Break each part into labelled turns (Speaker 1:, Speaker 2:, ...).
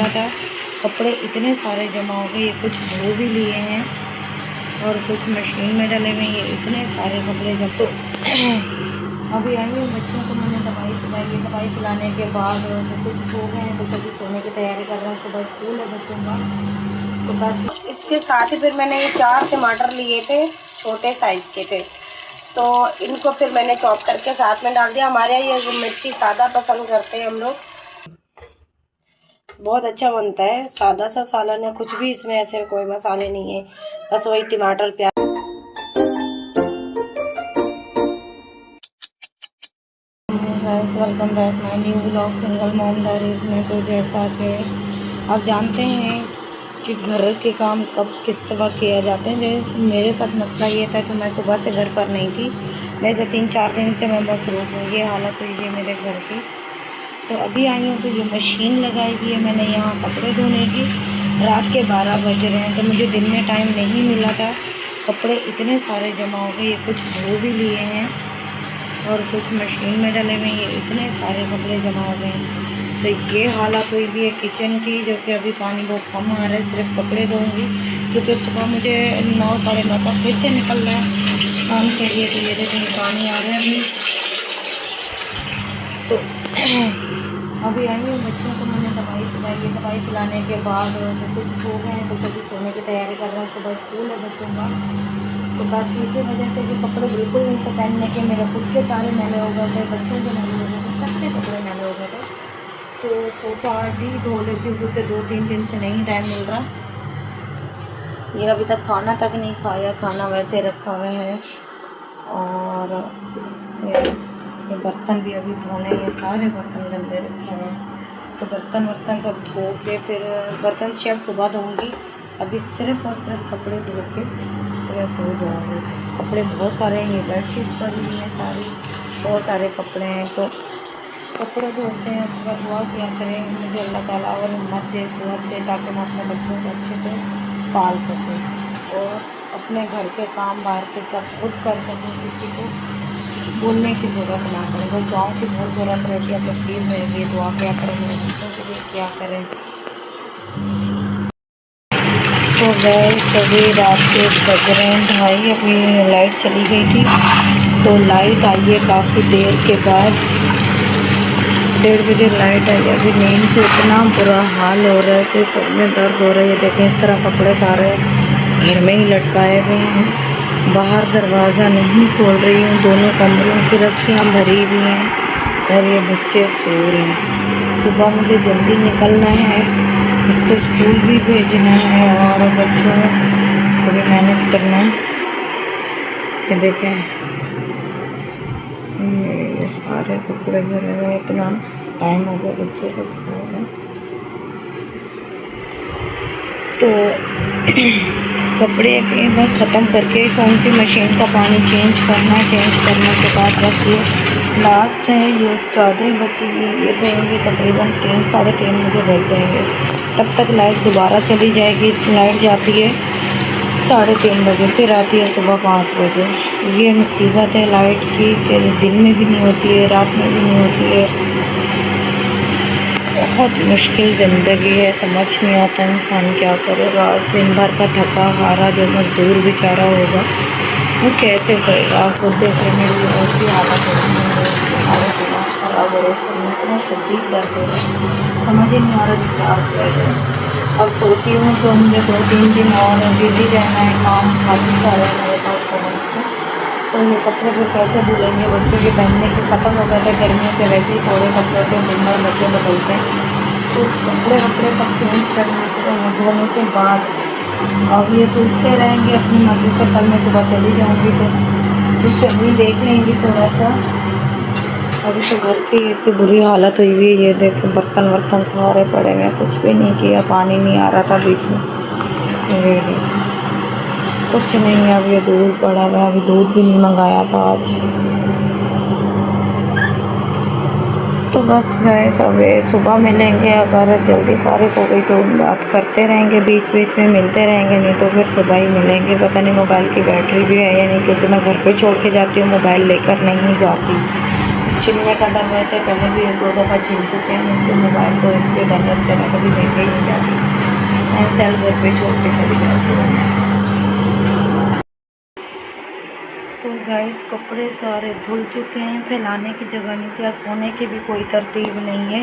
Speaker 1: मिला था। कपड़े इतने सारे जमा हो गए, ये कुछ धो भी लिए हैं और कुछ मशीन में डले हुए। ये इतने सारे कपड़े जब तो अभी आई हूँ, बच्चों को मैंने दवाई पिलाई है। दवाई पिलाने के बाद कुछ सो गए हैं, कुछ अभी सोने की तैयारी कर रहे हैं। सुबह स्कूल है बच्चों का, तो बस इसके साथ ही फिर मैंने ये 4 टमाटर लिए थे, छोटे साइज़ के थे, तो इनको फिर मैंने चॉप करके साथ में डाल दिया। हमारे यहाँ ये मिर्ची सादा पसंद करते हैं हम लोग, बहुत अच्छा बनता है। सादा सा सालन है, कुछ भी इसमें ऐसे कोई मसाले नहीं है, बस वही टमाटर प्याज। Welcome back my new blog single mom diaries में। तो जैसा कि आप जानते हैं कि घर के काम कब किस तरह किया जाते हैं, जैसे मेरे साथ मसला ये था कि मैं सुबह से घर पर नहीं थी। वैसे 3-4 दिन से मैं मसरूफ़ हूँ, ये हालत हुई है मेरे घर की। तो अभी आई हूँ तो ये मशीन लगाई हुई है मैंने यहाँ कपड़े धोने की। रात के 12 बज रहे हैं, तो मुझे दिन में टाइम नहीं मिला था। कपड़े इतने सारे जमा हो गए, ये कुछ धो भी लिए हैं और कुछ मशीन में डले हुए। ये इतने सारे कपड़े जमा हो गए। तो ये हालत हुई भी है किचन की, जो कि अभी पानी बहुत कम आ रहा है। सिर्फ कपड़े धोऊंगी क्योंकि सुबह मुझे 9 साढ़े 9 तक फिर से निकलना है काम के लिए। तो ये देखिए पानी आ रहा है अभी। तो अभी आई हूँ, बच्चों को मैंने दवाई पिलाई है। दवाई पिलाने के बाद कुछ सो गए हैं, कुछ अभी सोने की तैयारी कर रहे हैं। सुबह स्कूल है बच्चों का, तो बस इसी वजह से कि कपड़े बिल्कुल नहीं थे पहनने के। मेरे खुद के सारे मैले हो गए थे, बच्चों के मैले हो गए थे, सबके कपड़े मैले हो गए थे। तो सोचा आज ही धो लेती हूँ क्योंकि 2-3 दिन से नहीं टाइम मिल रहा। ये अभी तक खाना तक नहीं खाया, खाना वैसे रखा हुआ है। और ये बर्तन भी अभी धोने, ये सारे बर्तन गंदे रखे हुए हैं। तो बर्तन सब धो के फिर बर्तन शायद सुबह धोऊंगी। अभी सिर्फ और सिर्फ कपड़े धो के फिर सो जाऊँगी। कपड़े बहुत सारे हैं, ये बेडशीट पड़ी हुई हैं सारी, बहुत सारे कपड़े हैं। तो कपड़े धोते हैं, उसका दुआ किया करें मुझे अल्लाह ताला और हिम्मत दे, कुव्वत दे, ताकि मैं अपने बच्चों को अच्छे से पाल सकूँ और अपने घर के काम बाहर के सब खुद कर सकूँ, किसी को बोलने की ज़रूरत ना पड़े। बस दुआओं की बहुत ज़रूरत रहती है। आप लोग प्लीज़ मेरे लिए दुआ क्या करें, मेरे बच्चों के लिए क्या करें। तो गैस अभी रात के बज रहे हैं 2:30। अभी लाइट चली गई थी, तो लाइट आई है काफ़ी देर के बाद, 1:30 बजे लाइट आई। अभी नींद से इतना बुरा हाल हो रहा है कि सर में दर्द हो रहा है। ये देखें, इस तरह कपड़े सारे घर में ही लटकाए हुए हैं। बाहर दरवाज़ा नहीं खोल रही हूँ, दोनों कमरों की रस्सियाँ भरी हुई हैं और ये बच्चे सो रहे हैं। सुबह मुझे जल्दी निकलना है, इसको स्कूल भी भेजना है और बच्चों को भी मैनेज करना है। ये देखें, ये सारे कपड़े भरे हुए, इतना टाइम हो गया, बच्चे सब सो रहे। तो कपड़े भी बस ख़त्म करके सोऊंगी। मशीन का पानी चेंज करना है, चेंज करने के बाद बस ये लास्ट है। ये चादरें बची हुई, ये धोएंगी तकरीबन 3-3:30 मुझे बज जाएंगे। तब तक लाइट दोबारा चली जाएगी। लाइट जाती है 3:30 बजे, फिर आती है सुबह 5 बजे। ये मुसीबत है लाइट की कि दिन में भी नहीं होती है, रात में भी नहीं होती है। बहुत मुश्किल ज़िंदगी है, समझ नहीं आता इंसान क्या करेगा। दिन भर का थका हारा जो मज़दूर बेचारा होगा वो कैसे सोएगा। आप खुद देख रहे हैं मेरी ऐसी हालत हो रही है, हालत ख़राब हो रही है, सर में इतना शदीद दर्द हो रहा है, समझ ही नहीं आ रहा कि क्या किया जाए। अब सोती हूँ तो मुझे 2-3 दिन और बिजी रहना है, काम काफ़ी सारे मेरे पास करने के। तो ये कपड़े फिर कैसे धुलेंगे, बच्चों के पहनने के ख़त्म हो गए थे गर्मियों के, वैसे ही थोड़े कपड़े थे, दिन भर बच्चे बदलते हैं। तो कपड़े सब चेंज करने के धोने के बाद अब ये सूखते रहेंगे अपनी मर्ज़ी से। कल मैं सुबह चली जाऊँगी तो उससे अभी देख लेंगी थोड़ा सा। अभी तो घर की इतनी बुरी हालत हुई हुई है, ये देखें बर्तन सारे पड़े हुए, कुछ भी नहीं किया। पानी नहीं आ रहा था बीच में, ये कुछ नहीं है। अब ये दूध पड़ा हुआ, अभी दूध भी नहीं मंगाया था आज। तो बस गए सब सुबह मिलेंगे, अगर जल्दी फारिग हो गई तो बात करते रहेंगे, बीच में मिलते रहेंगे, नहीं तो फिर सुबह ही मिलेंगे। पता नहीं मोबाइल की बैटरी भी है या नहीं, क्योंकि मैं घर पे छोड़ के जाती हूँ, मोबाइल लेकर नहीं जाती। छिलने का डर रहता है, पहले भी 2 दफ़ा छिल चुके हैं मुझसे मोबाइल, तो इसलिए डर लगता है, कभी लेके ही नहीं जाती, मैं सेल घर पे छोड़ के चली जाती हूँ। तो गाइस कपड़े सारे धुल चुके हैं, फैलाने की जगह नहीं थी, सोने की भी कोई तरतीब नहीं है।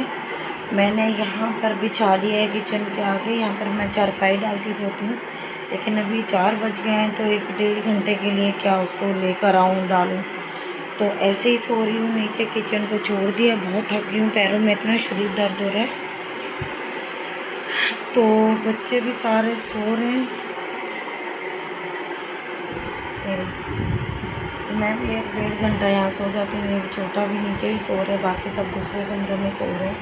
Speaker 1: मैंने यहाँ पर बिछा लिया है किचन के आगे, यहाँ पर मैं चारपाई डाल के सोती हूँ, लेकिन अभी 4 बज गए हैं, तो 1-1.5 घंटे के लिए क्या उसको लेकर आऊँ डालूँ, तो ऐसे ही सो रही हूँ। नीचे किचन को छोड़ दिया, बहुत थक गई हूँ, पैरों में इतना शदीद दर्द हो रहा है। तो बच्चे भी सारे सो रहे हैं, तो मैं भी 1-1.5 घंटा यहाँ सो जाती हूँ। एक छोटा भी नीचे ही सो रहे, बाकी सब दूसरे कमरे में सो रहे।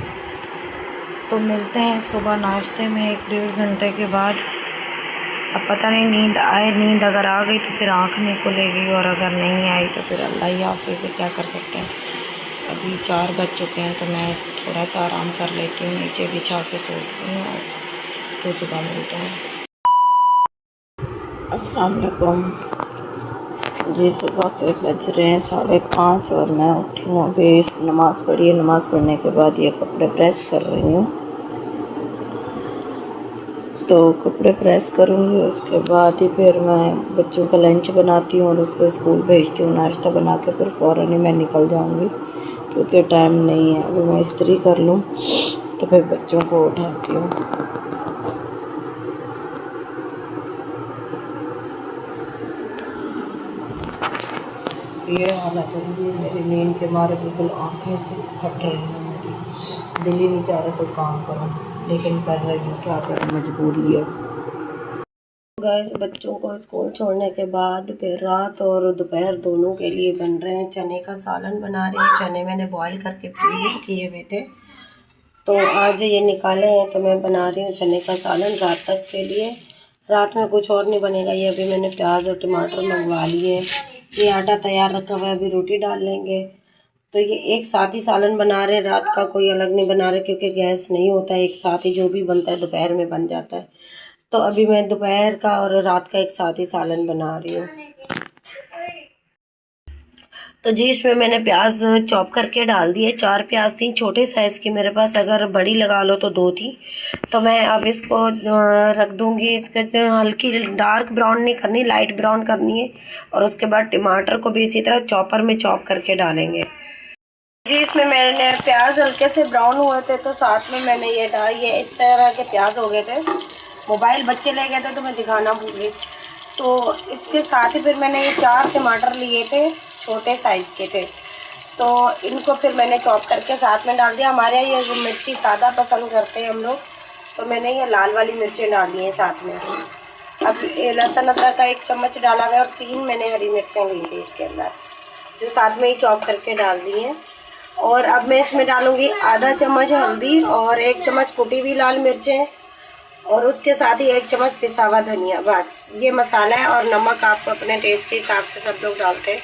Speaker 1: तो मिलते हैं सुबह नाश्ते में 1-1.5 घंटे के बाद। अब पता नहीं नींद आए, नींद अगर आ गई तो फिर आँख नहीं खुलेगी, और अगर नहीं आई तो फिर अल्लाह ही हाफ़िज़ से क्या कर सकते हैं। अभी 4 बज चुके हैं, तो मैं थोड़ा सा आराम कर लेती हूँ, नीचे बिछा के सोती हूँ, तो सुबह मिलते हैं। अस्सलाम वालेकुम जी। सुबह के बज रहे हैं 5:30 और मैं उठी हूँ, अभी नमाज़ पढ़ी है। नमाज़ पढ़ने के बाद ये कपड़े प्रेस कर रही हूँ, तो कपड़े प्रेस करूँगी, उसके बाद ही फिर मैं बच्चों का लंच बनाती हूँ और उसको स्कूल भेजती हूँ। नाश्ता बना के फिर फ़ौरन ही मैं निकल जाऊँगी, क्योंकि टाइम नहीं है। अभी मैं इस्त्री कर लूँ तो फिर बच्चों को उठाती हूँ। ये हालत हो रही है मेरी, नींद के मारे बिल्कुल आँखें से फट रही हैं मेरी, दिल ही नहीं चाह रहा कोई काम करूँ, लेकिन कर रही हूँ, क्या करूँ, मजबूरी है। गाइस बच्चों को स्कूल छोड़ने के बाद फिर रात और दोपहर दोनों के लिए बन रहे हैं चने का सालन बना रहे हैं। चने मैंने बॉईल करके फ्रीज़ किए हुए थे, तो आज ये निकाले हैं, तो मैं बना रही हूँ चने का सालन रात तक के लिए। रात में कुछ और नहीं बनेगा। ये अभी मैंने प्याज और टमाटर मंगवा लिए, ये आटा तैयार रखा हुआ है, अभी रोटी डाल लेंगे। तो ये एक साथ ही सालन बना रहे हैं, रात का कोई अलग नहीं बना रहे, क्योंकि गैस नहीं होता है, एक साथ ही जो भी बनता है दोपहर में बन जाता है। तो अभी मैं दोपहर का और रात का एक साथ ही सालन बना रही हूँ। तो जी इसमें मैंने प्याज चॉप करके डाल दिए। 4 प्याज थी छोटे साइज़ की मेरे पास, अगर बड़ी लगा लो तो 2 थी। तो मैं अब इसको रख दूँगी। इसके हल्की डार्क ब्राउन नहीं करनी, लाइट ब्राउन करनी है। और उसके बाद टमाटर को भी इसी तरह चॉपर में चॉप करके डालेंगे। जी इसमें मैंने प्याज हल्के से ब्राउन हुए थे, तो साथ में मैंने ये डाल, ये इस तरह के प्याज हो गए थे। मोबाइल बच्चे ले गए थे तो मैं दिखाना भूल गई। तो इसके साथ ही फिर मैंने ये 4 टमाटर लिए थे, छोटे साइज़ के थे, तो इनको फिर मैंने चॉप करके साथ में डाल दिया। हमारे यहाँ ये मिर्ची सादा पसंद करते हैं हम लोग, तो मैंने ये लाल वाली मिर्चें डाल दी हैं साथ में। अब ये लहसुन अदरक का 1 चम्मच डाला गया, और 3 मैंने हरी मिर्चें ली थी इसके अंदर, जो साथ में ही चॉप करके डाल दी हैं। और अब मैं इसमें डालूँगी आधा चम्मच हल्दी और 1 चम्मच कुटी हुई लाल मिर्चें, और उसके साथ ही 1 चम्मच पिसा हुआ धनिया। बस ये मसाला है, और नमक आपको अपने टेस्ट के हिसाब से सब लोग डालते हैं।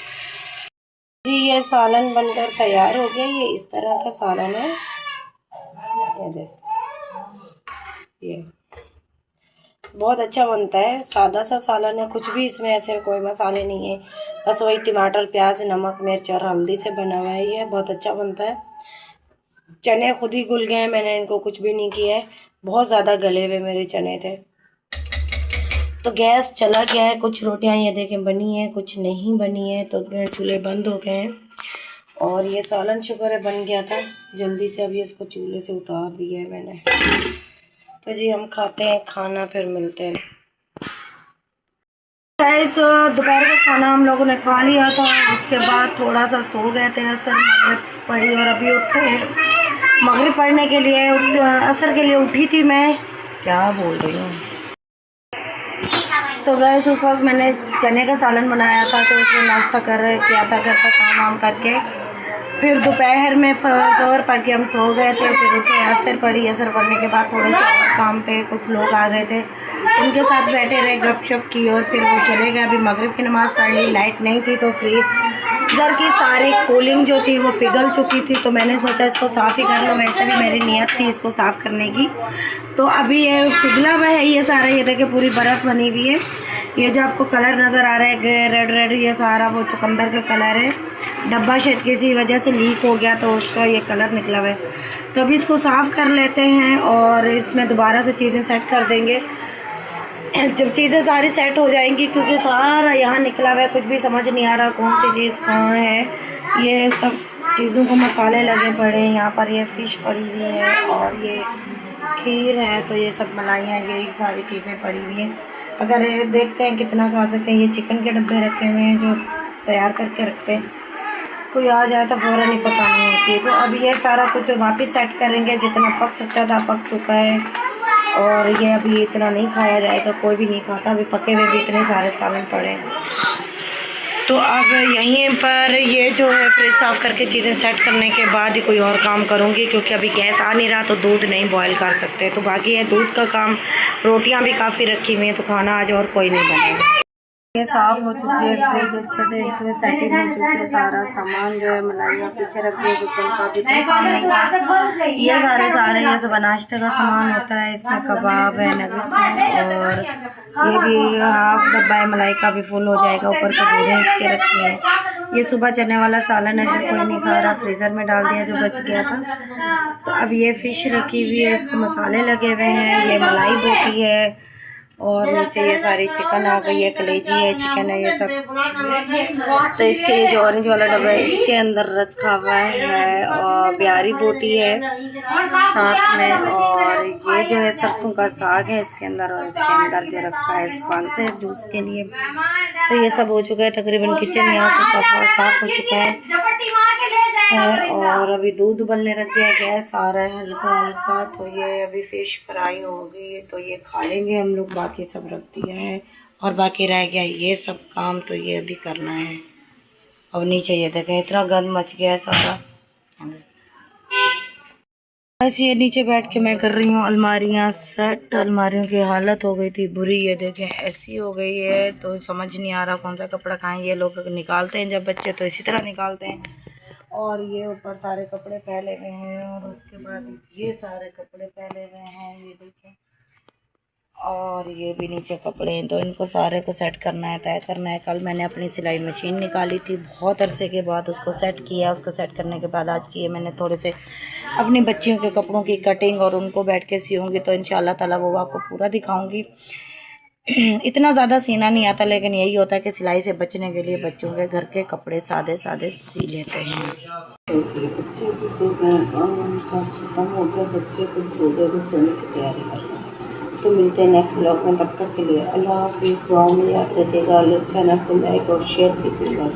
Speaker 1: जी ये सालन बनकर तैयार हो गया। ये इस तरह का सालन है, ये देखो, ये बहुत अच्छा बनता है। सादा सा सालन है, कुछ भी इसमें ऐसे कोई मसाले नहीं है, बस वही टमाटर प्याज नमक मिर्च और हल्दी से बना हुआ है। ये बहुत अच्छा बनता है। चने खुद ही घुल गए हैं, मैंने इनको कुछ भी नहीं किया है, बहुत ज़्यादा गले हुए मेरे चने थे। तो गैस चला गया है, कुछ रोटियां ये देखें बनी है, कुछ नहीं बनी है, तो चूल्हे बंद हो गए हैं। और ये सालन शुक्र है बन गया था जल्दी से, अभी इसको चूल्हे से उतार दिया है मैंने। तो जी हम खाते हैं खाना, फिर मिलते हैं। गाइस दोपहर का खाना हम लोगों ने खा लिया था, उसके बाद थोड़ा सा सो गए थे, असर मगरिब पढ़ी और अभी उठे। मगरिब पढ़ने के लिए असर के लिए उठी थी मैं, क्या बोल रही हूँ। तो गाइस उस वक्त मैंने चने का सालन बनाया था, तो उसमें नाश्ता किया था, घर का काम वाम करके। फिर दोपहर में जोर पढ़ के हम सो गए थे, फिर उठे, असर पड़ी। असर पढ़ने के बाद थोड़े से और काम थे, कुछ लोग आ गए थे, उनके साथ बैठे रहे, गपशप की, और फिर वो चले गए। अभी मगरिब की नमाज़ पढ़ ली, लाइट नहीं थी, तो फ्रीजर की सारी कूलिंग जो थी वो पिघल चुकी थी, तो मैंने सोचा इसको साफ़ ही कर लो। वैसे भी मेरी नीयत थी इसको साफ़ करने की। तो अभी ये पिघला हुआ है ये सारा, ये देखिए पूरी बर्फ़ बनी हुई है। ये जो आपको कलर नज़र आ रहा है रेड रेड, ये सारा वो चुकंदर का कलर है। डब्बा शायद किसी वजह से लीक हो गया तो उसका ये कलर निकला हुआ है। तो अभी इसको साफ़ कर लेते हैं और इसमें दोबारा से चीज़ें सेट कर देंगे जब चीज़ें सारी सेट हो जाएंगी, क्योंकि सारा यहाँ निकला हुआ है, कुछ भी समझ नहीं आ रहा कौन सी चीज़ कहाँ है। ये सब चीज़ों को मसाले लगे पड़े हैं, यहाँ पर ये फ़िश पड़ी हुई है और ये खीर है, तो ये सब मलाइयाँ, ये सारी चीज़ें पड़ी हुई हैं। अगर ये देखते हैं कितना खा सकते हैं। ये चिकन के डब्बे रखे हुए हैं जो तैयार करके रखते हैं, कोई आ जाए तो फ़ौरन ही पकानी होती है। तो अब ये सारा कुछ वापस सेट करेंगे, जितना पक सकता था पक चुका है और ये अभी इतना नहीं खाया जाएगा, कोई भी नहीं खाता, अभी पके हुए भी इतने सारे सालन पड़े हैं। तो अब यहीं पर ये जो है फ्रिज साफ़ करके चीज़ें सेट करने के बाद ही कोई और काम करूँगी, क्योंकि अभी गैस आ नहीं रहा तो दूध नहीं बॉयल कर सकते। तो बाकी है दूध का काम, रोटियां भी काफ़ी रखी हुई हैं, तो खाना आज और कोई नहीं बनेगा। ये साफ़ हो चुकी है फ्रिज अच्छे से, इसमें सेटिंग हो चुकी है, सारा सामान जो है मलाइयाँ पीछे रख दिए, चिकन का जितना काम नहीं था ये सारे ये सब नाश्ते का सामान होता है। इसमें कबाब है, नगेट्स हैं और ये भी हाफ डब्बा है मलाई का भी फुल हो जाएगा। ऊपर खजूरें इसके रखी हैं। ये सुबह चने वाला सालन है जो कोई नहीं खा रहा, फ्रीज़र में डाल दिया जो बच गया था। तो अब ये फ़िश रखी हुई है, इसको मसाले लगे हुए हैं, ये मलाई बोटी है और नीचे ये सारी चिकन आ गई है, कलेजी है, चिकन है, ये सब। तो इसके ये जो ऑरेंज वाला डब्बा है इसके अंदर रखा हुआ है और बिहारी बोटी है साथ में, और ये जो है सरसों का साग है इसके अंदर, और इसके अंदर जो रखा है स्पॉन्ज है जूस के लिए। तो ये सब हो चुका है तकरीबन, किचन यहाँ से साफ हो चुका है और अभी दूध उबलने रख दिया, गैस आ रहा है हल्का हल्का। तो ये अभी फ़िश फ्राई होगी तो ये खा लेंगे हम लोग, बाकी सब रख दिया है और बाकी रह गया ये सब काम, तो ये अभी करना है। अब नीचे ये देखें इतना गंद मच गया है सारा। ऐसे ये नीचे बैठ के मैं कर रही हूँ अलमारियाँ सेट। अलमारियों की हालत हो गई थी बुरी, ये देखें ऐसी हो गई है, तो समझ नहीं आ रहा कौन सा कपड़ा खाएं। ये लोग निकालते हैं जब बच्चे तो इसी तरह निकालते हैं। और ये ऊपर सारे कपड़े फैले हुए हैं और उसके बाद ये सारे कपड़े फैले हुए हैं, ये देखें, और ये भी नीचे कपड़े हैं। तो इनको सारे को सेट करना है, तय करना है। कल मैंने अपनी सिलाई मशीन निकाली थी, बहुत अरसे के बाद उसको सेट किया। उसको सेट करने के बाद आज किए मैंने थोड़े से अपनी बच्चियों के कपड़ों की कटिंग, और उनको बैठ के सीऊँगी तो इंशाल्लाह ताला वो आपको पूरा दिखाऊँगी। इतना ज़्यादा सीना नहीं आता, लेकिन यही होता है कि सिलाई से बचने के लिए बच्चों के घर के कपड़े सादे सादे सी लेते हैं। बच्चे भी सो गए, काम उनका खत्म हो गया, बच्चे खुद सो गए, खुद सोने की तैयारी कर रहे हैं। तो मिलते हैं नेक्स्ट ब्लॉग में, तब तक के लिए अल्लाह हाफिज़। दुआ में याद रखिएगा, लाइक और शेयर कीजिएगा।